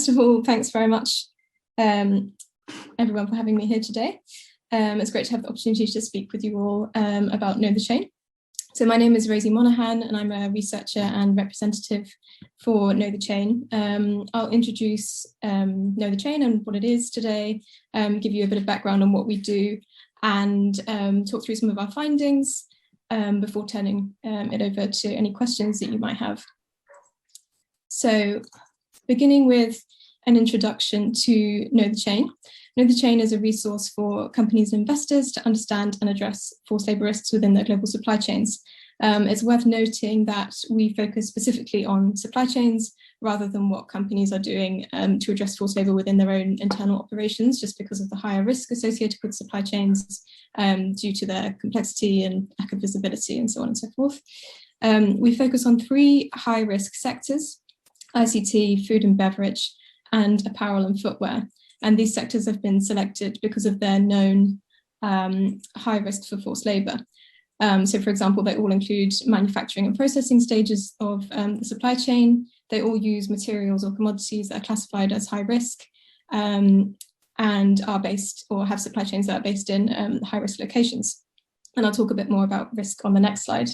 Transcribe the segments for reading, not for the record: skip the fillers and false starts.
First of all, thanks very much, everyone, for having me here today. It's great to have the opportunity to speak with you all about Know the Chain. So my name is Rosie Monaghan, and I'm a researcher and representative for Know the Chain. I'll introduce Know the Chain and what it is today, give you a bit of background on what we do, and talk through some of our findings before turning it over to any questions that you might have. So beginning with an introduction to Know the Chain. Know the Chain is a resource for companies and investors to understand and address forced labour risks within their global supply chains. It's worth noting that we focus specifically on supply chains rather than what companies are doing to address forced labour within their own internal operations, just because of the higher risk associated with supply chains due to their complexity and lack of visibility and so on and so forth. We focus on three high-risk sectors: ICT, food and beverage, and apparel and footwear. And these sectors have been selected because of their known high risk for forced labour. So for example, they all include manufacturing and processing stages of the supply chain. They all use materials or commodities that are classified as high risk and are based or have supply chains that are based in high risk locations. And I'll talk a bit more about risk on the next slide.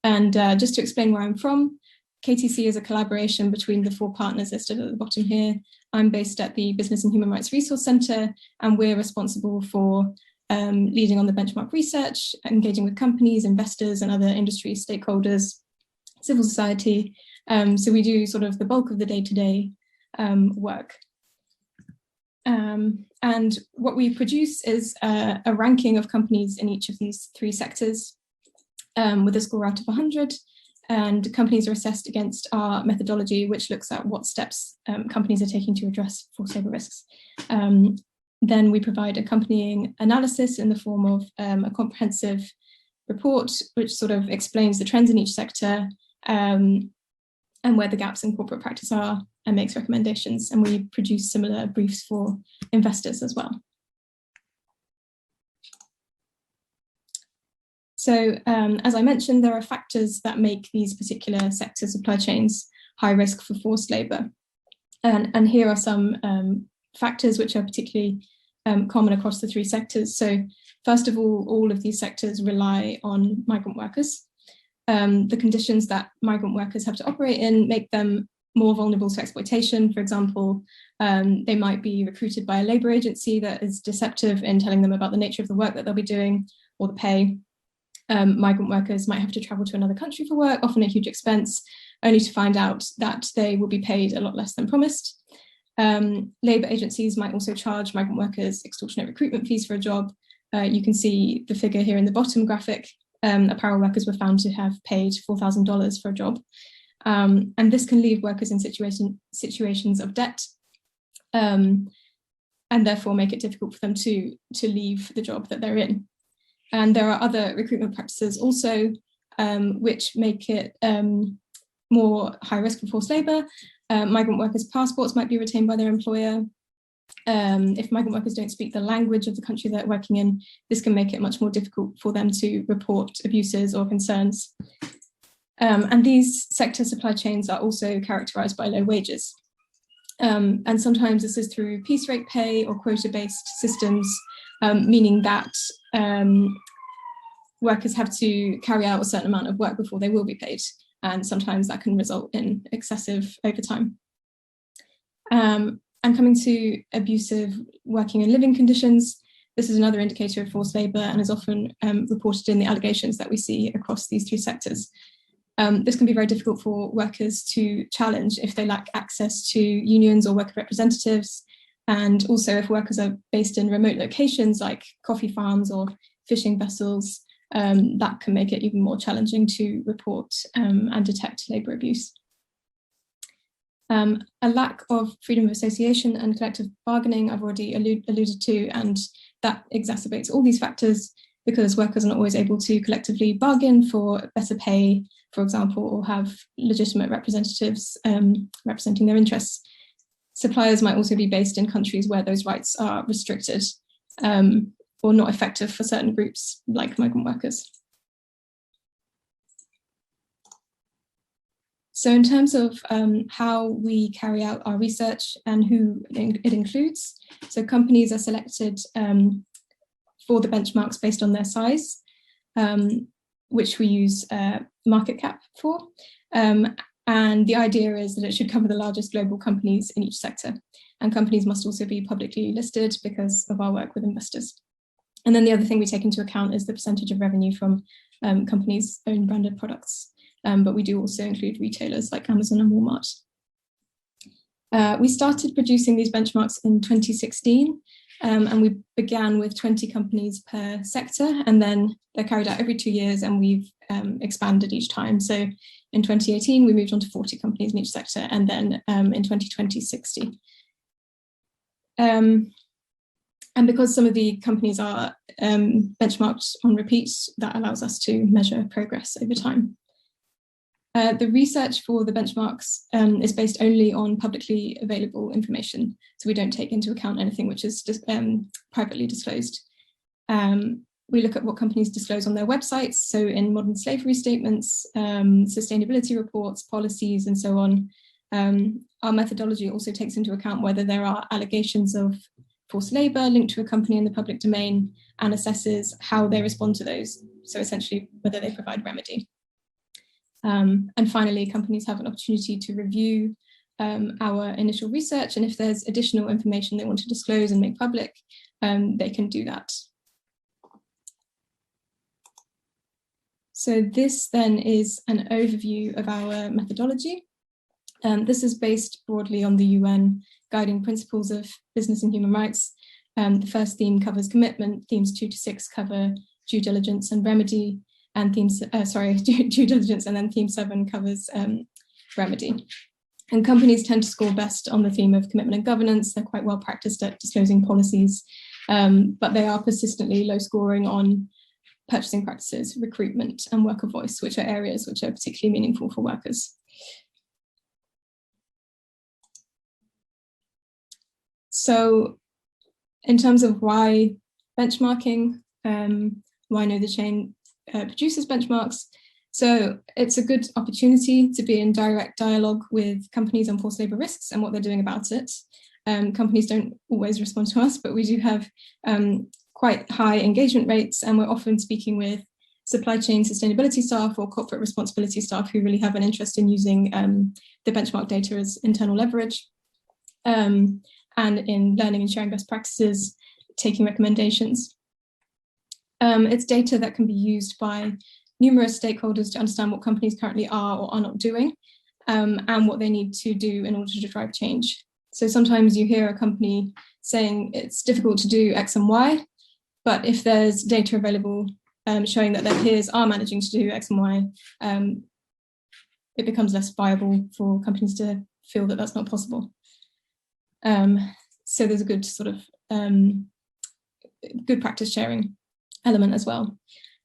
And just to explain where I'm from, KTC is a collaboration between the four partners listed at the bottom here. I'm based at the Business and Human Rights Resource Centre, and we're responsible for leading on the benchmark research, engaging with companies, investors, and other industry stakeholders, civil society. So we do sort of the bulk of the day-to-day work. And what we produce is a ranking of companies in each of these three sectors with a score out of 100. And companies are assessed against our methodology, which looks at what steps companies are taking to address forced labour risks. Then we provide accompanying analysis in the form of a comprehensive report, which sort of explains the trends in each sector and where the gaps in corporate practice are, and makes recommendations. And we produce similar briefs for investors as well. So as I mentioned, there are factors that make these particular sector supply chains high risk for forced labour. And here are some factors which are particularly common across the three sectors. So first of all of these sectors rely on migrant workers. The conditions that migrant workers have to operate in make them more vulnerable to exploitation. For example, they might be recruited by a labour agency that is deceptive in telling them about the nature of the work that they'll be doing or the pay. Migrant workers might have to travel to another country for work, often at huge expense, only to find out that they will be paid a lot less than promised. Labour agencies might also charge migrant workers extortionate recruitment fees for a job. You can see the figure here in the bottom graphic. Apparel workers were found to have paid $4,000 for a job. And this can leave workers in situations of debt and therefore make it difficult for them to leave the job that they're in. And there are other recruitment practices also which make it more high risk for forced labour. Migrant workers' passports might be retained by their employer. If migrant workers don't speak the language of the country they're working in, this can make it much more difficult for them to report abuses or concerns. And these sector supply chains are also characterised by low wages. And sometimes this is through piece rate pay or quota-based systems, meaning that workers have to carry out a certain amount of work before they will be paid. And sometimes that can result in excessive overtime. And coming to abusive working and living conditions, this is another indicator of forced labour and is often reported in the allegations that we see across these three sectors. This can be very difficult for workers to challenge if they lack access to unions or worker representatives. And also if workers are based in remote locations like coffee farms or fishing vessels, that can make it even more challenging to report and detect labour abuse. A lack of freedom of association and collective bargaining I've already alluded to, and that exacerbates all these factors because workers are not always able to collectively bargain for better pay, for example, or have legitimate representatives representing their interests. Suppliers might also be based in countries where those rights are restricted or not effective for certain groups like migrant workers. So in terms of how we carry out our research and who it includes, so companies are selected for the benchmarks based on their size, which we use market cap for. And the idea is that it should cover the largest global companies in each sector. And companies must also be publicly listed because of our work with investors. And then the other thing we take into account is the percentage of revenue from companies' own branded products. But we do also include retailers like Amazon and Walmart. We started producing these benchmarks in 2016, and we began with 20 companies per sector, and then they're carried out every 2 years, and we've expanded each time. So in 2018, we moved on to 40 companies in each sector, and then in 2020, 60. And because some of the companies are benchmarked on repeat, that allows us to measure progress over time. The research for the benchmarks is based only on publicly available information, so we don't take into account anything which is just, privately disclosed. We look at what companies disclose on their websites, so in modern slavery statements, sustainability reports, policies, and so on. Our methodology also takes into account whether there are allegations of forced labour linked to a company in the public domain, and assesses how they respond to those, so essentially whether they provide remedy. And finally, companies have an opportunity to review our initial research, and if there's additional information they want to disclose and make public, they can do that. So this then is an overview of our methodology. This is based broadly on the UN Guiding Principles of Business and Human Rights. The first theme covers commitment, themes 2 to 6 cover due diligence and remedy, and due diligence, and then theme 7 covers remedy. And companies tend to score best on the theme of commitment and governance. They're quite well practiced at disclosing policies, but they are persistently low scoring on purchasing practices, recruitment, and worker voice, which are areas which are particularly meaningful for workers. So in terms of why benchmarking, why Know the Chain produces benchmarks. So it's a good opportunity to be in direct dialogue with companies on forced labour risks and what they're doing about it. Companies don't always respond to us, but we do have quite high engagement rates, and we're often speaking with supply chain sustainability staff or corporate responsibility staff who really have an interest in using the benchmark data as internal leverage, and in learning and sharing best practices, taking recommendations. It's data that can be used by numerous stakeholders to understand what companies currently are or are not doing, and what they need to do in order to drive change. So sometimes you hear a company saying it's difficult to do X and Y, but if there's data available showing that their peers are managing to do X and Y, it becomes less viable for companies to feel that that's not possible. So there's a good sort of good practice sharing element as well.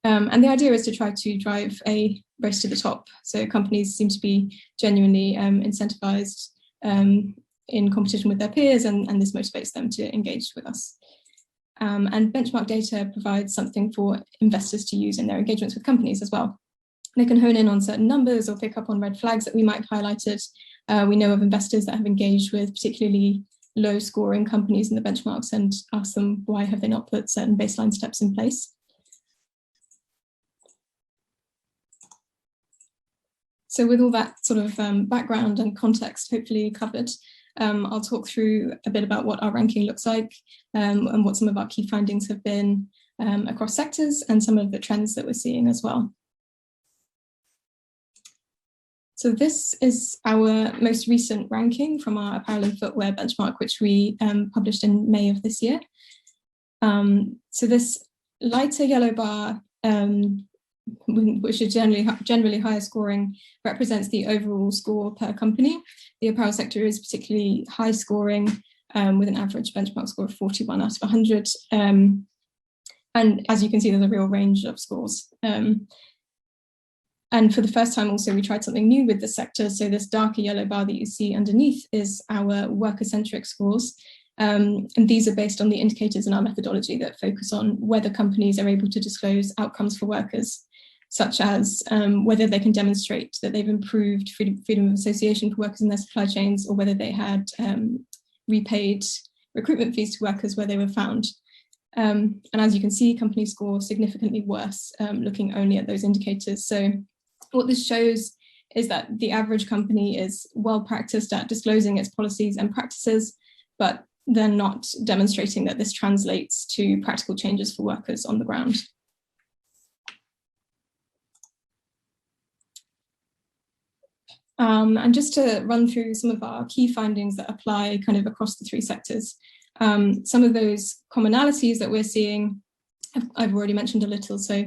And the idea is to try to drive a race to the top. So companies seem to be genuinely incentivized in competition with their peers, and this motivates them to engage with us. And benchmark data provides something for investors to use in their engagements with companies as well. They can hone in on certain numbers or pick up on red flags that we might have highlighted. We know of investors that have engaged with particularly low scoring companies in the benchmarks and ask them why have they not put certain baseline steps in place. So with all that sort of background and context hopefully covered, I'll talk through a bit about what our ranking looks like, and what some of our key findings have been across sectors, and some of the trends that we're seeing as well. So this is our most recent ranking from our apparel and footwear benchmark, which we published in May of this year. So this lighter yellow bar, which is generally higher scoring, represents the overall score per company. The apparel sector is particularly high scoring, with an average benchmark score of 41 out of 100. And as you can see, there's a real range of scores. And for the first time also, we tried something new with the sector. So this darker yellow bar that you see underneath is our worker-centric scores. And these are based on the indicators in our methodology that focus on whether companies are able to disclose outcomes for workers. such as whether they can demonstrate that they've improved freedom of association for workers in their supply chains, or whether they had repaid recruitment fees to workers where they were found. And as you can see, companies score significantly worse looking only at those indicators. So what this shows is that the average company is well practiced at disclosing its policies and practices, but they're not demonstrating that this translates to practical changes for workers on the ground. And just to run through some of our key findings that apply kind of across the three sectors. Some of those commonalities that we're seeing, I've already mentioned a little. So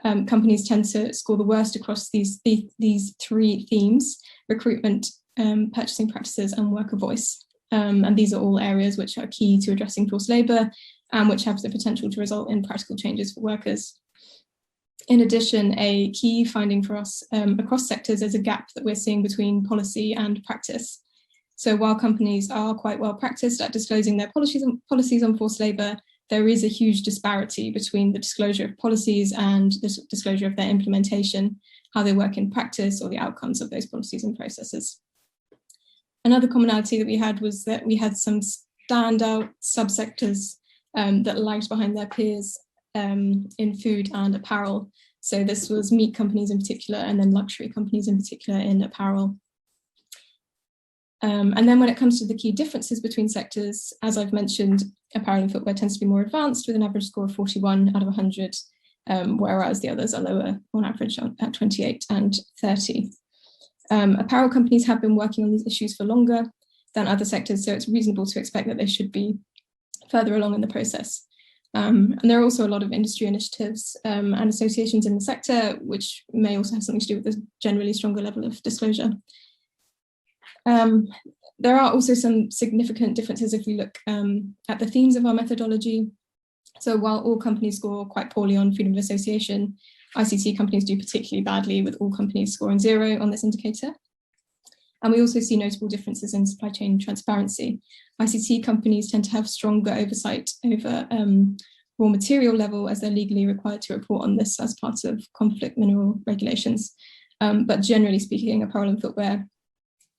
companies tend to score the worst across these three themes: recruitment, purchasing practices, and worker voice. And these are all areas which are key to addressing forced labour and which have the potential to result in practical changes for workers. In addition, a key finding for us across sectors is a gap that we're seeing between policy and practice. So while companies are quite well practiced at disclosing their policies on forced labour, there is a huge disparity between the disclosure of policies and the disclosure of their implementation, how they work in practice, or the outcomes of those policies and processes. Another commonality that we had was that we had some standout subsectors that lagged behind their peers in food and apparel. So this was meat companies in particular, and then luxury companies in particular in apparel. And then when it comes to the key differences between sectors, as I've mentioned, apparel and footwear tends to be more advanced with an average score of 41 out of 100, whereas the others are lower on average at 28 and 30. Apparel companies have been working on these issues for longer than other sectors, so it's reasonable to expect that they should be further along in the process. And there are also a lot of industry initiatives and associations in the sector, which may also have something to do with a generally stronger level of disclosure. There are also some significant differences if we look at the themes of our methodology. So while all companies score quite poorly on freedom of association, ICT companies do particularly badly, with all companies scoring 0 on this indicator. And we also see notable differences in supply chain transparency. ICT companies tend to have stronger oversight over raw material level, as they're legally required to report on this as part of conflict mineral regulations. But generally speaking, apparel and footwear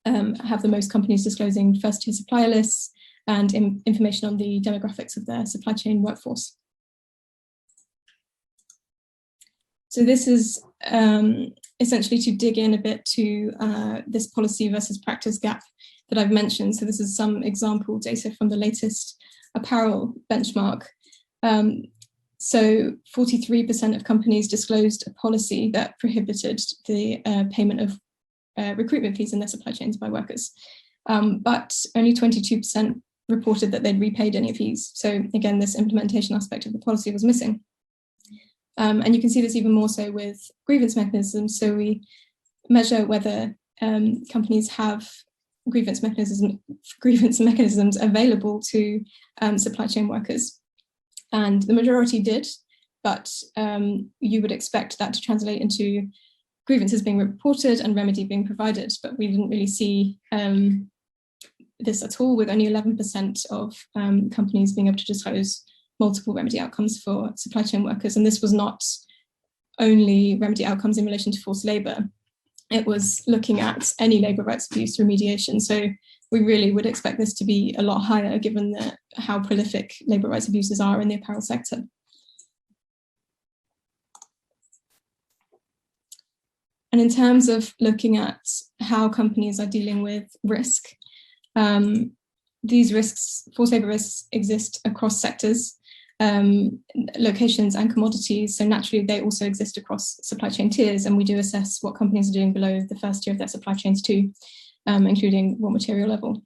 have the most companies disclosing first-tier supplier lists and information on the demographics of their supply chain workforce. So this is essentially to dig in a bit to this policy versus practice gap that I've mentioned. So this is some example data from the latest apparel benchmark. So 43% of companies disclosed a policy that prohibited the payment of recruitment fees in their supply chains by workers. But only 22% reported that they'd repaid any fees. So again, this implementation aspect of the policy was missing. And you can see this even more so with grievance mechanisms. So we measure whether companies have grievance mechanisms available to supply chain workers. And the majority did, but you would expect that to translate into grievances being reported and remedy being provided, but we didn't really see this at all, with only 11% of companies being able to disclose multiple remedy outcomes for supply chain workers. And this was not only remedy outcomes in relation to forced labour, it was looking at any labour rights abuse remediation. So we really would expect this to be a lot higher, given how prolific labour rights abuses are in the apparel sector. And in terms of looking at how companies are dealing with risk, these risks, forced labour risks, exist across sectors, locations and commodities. So naturally, they also exist across supply chain tiers, and we do assess what companies are doing below the first tier of their supply chains too, including raw material level.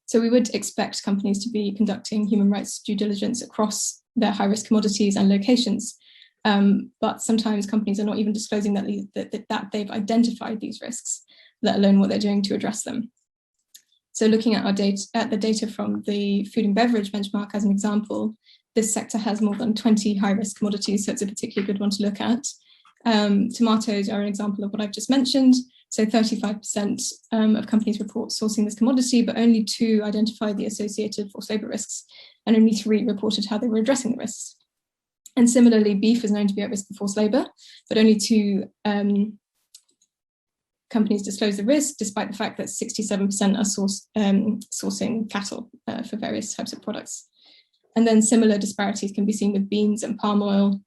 So we would expect companies to be conducting human rights due diligence across their high-risk commodities and locations. But sometimes companies are not even disclosing that they've identified these risks, let alone what they're doing to address them. So looking at the data from the food and beverage benchmark as an example, this sector has more than 20 high-risk commodities, so it's a particularly good one to look at. Tomatoes are an example of what I've just mentioned. So 35% of companies report sourcing this commodity, but only 2 identified the associated forced labour risks, and only 3 reported how they were addressing the risks. And similarly, beef is known to be at risk of forced labour, but only 2 companies disclose the risk, despite the fact that 67% are sourcing cattle for various types of products. And then similar disparities can be seen with beans and palm oil,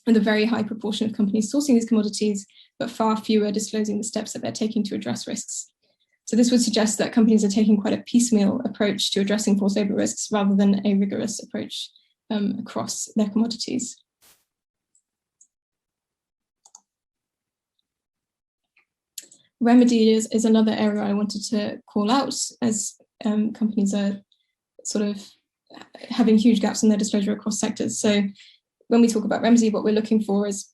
and a very high proportion of companies sourcing these commodities, but far fewer disclosing the steps that they're taking to address risks. So this would suggest that companies are taking quite a piecemeal approach to addressing forced labour risks rather than a rigorous approach across their commodities. Remedies is another area I wanted to call out, as companies are sort of having huge gaps in their disclosure across sectors. So when we talk about remedy, what we're looking for is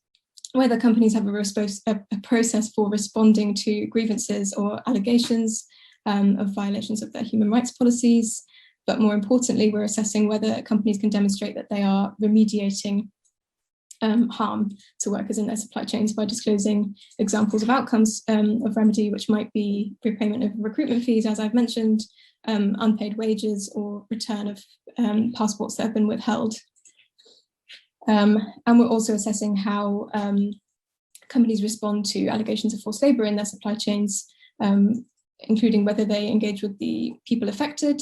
whether companies have a process for responding to grievances or allegations of violations of their human rights policies. But more importantly, we're assessing whether companies can demonstrate that they are remediating harm to workers in their supply chains by disclosing examples of outcomes of remedy, which might be repayment of recruitment fees, as I've mentioned, unpaid wages, or return of passports that have been withheld. And we're also assessing how companies respond to allegations of forced labour in their supply chains, including whether they engage with the people affected,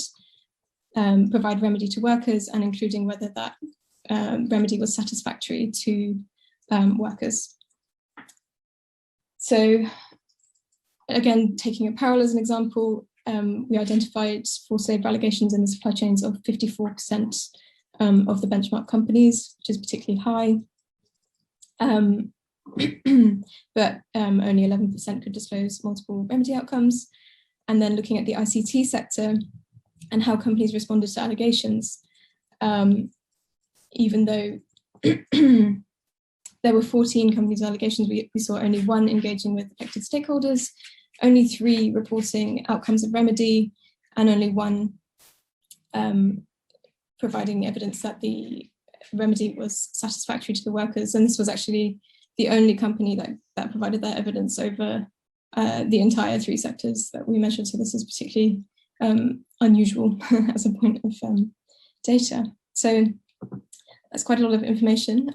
provide remedy to workers, and including whether that remedy was satisfactory to workers. So again, taking apparel as an example, we identified forced labour allegations in the supply chains of 54% of the benchmark companies, which is particularly high. But only 11% could disclose multiple remedy outcomes. And then looking at the ICT sector and how companies responded to allegations, even though there were 14 companies' allegations, we saw only 1 engaging with affected stakeholders, only 3 reporting outcomes of remedy, and only 1 providing evidence that the remedy was satisfactory to the workers. And this was actually the only company that provided that evidence over the entire 3 sectors that we measured. So this is particularly unusual as a point of data. So that's quite a lot of information.